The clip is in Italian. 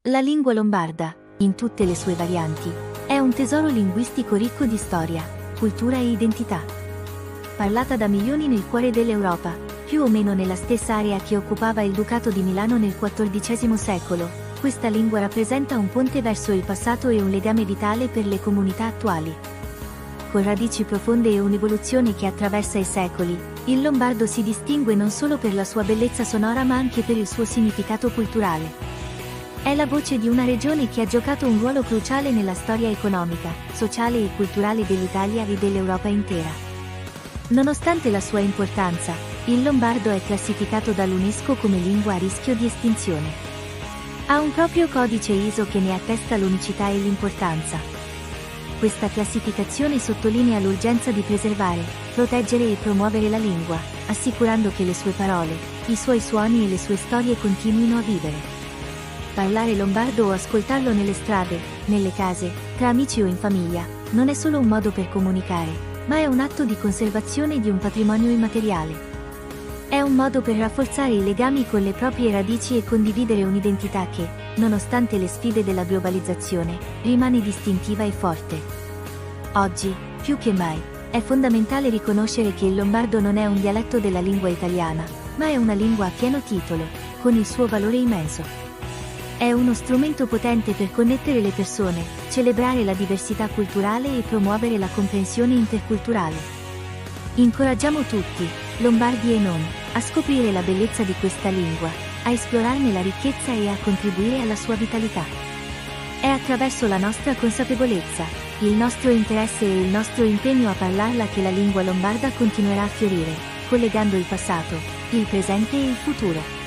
La lingua lombarda, in tutte le sue varianti, è un tesoro linguistico ricco di storia, cultura e identità. Parlata da milioni nel cuore dell'Europa, più o meno nella stessa area che occupava il Ducato di Milano nel XIV secolo, questa lingua rappresenta un ponte verso il passato e un legame vitale per le comunità attuali. Con radici profonde e un'evoluzione che attraversa i secoli, il lombardo si distingue non solo per la sua bellezza sonora ma anche per il suo significato culturale. È la voce di una regione che ha giocato un ruolo cruciale nella storia economica, sociale e culturale dell'Italia e dell'Europa intera. Nonostante la sua importanza, il lombardo è classificato dall'UNESCO come lingua a rischio di estinzione. Ha un proprio codice ISO che ne attesta l'unicità e l'importanza. Questa classificazione sottolinea l'urgenza di preservare, proteggere e promuovere la lingua, assicurando che le sue parole, i suoi suoni e le sue storie continuino a vivere. Parlare lombardo o ascoltarlo nelle strade, nelle case, tra amici o in famiglia, non è solo un modo per comunicare, ma è un atto di conservazione di un patrimonio immateriale. È un modo per rafforzare i legami con le proprie radici e condividere un'identità che, nonostante le sfide della globalizzazione, rimane distintiva e forte. Oggi, più che mai, è fondamentale riconoscere che il lombardo non è un dialetto della lingua italiana, ma è una lingua a pieno titolo, con il suo valore immenso. È uno strumento potente per connettere le persone, celebrare la diversità culturale e promuovere la comprensione interculturale. Incoraggiamo tutti, lombardi e non, a scoprire la bellezza di questa lingua, a esplorarne la ricchezza e a contribuire alla sua vitalità. È attraverso la nostra consapevolezza, il nostro interesse e il nostro impegno a parlarla che la lingua lombarda continuerà a fiorire, collegando il passato, il presente e il futuro.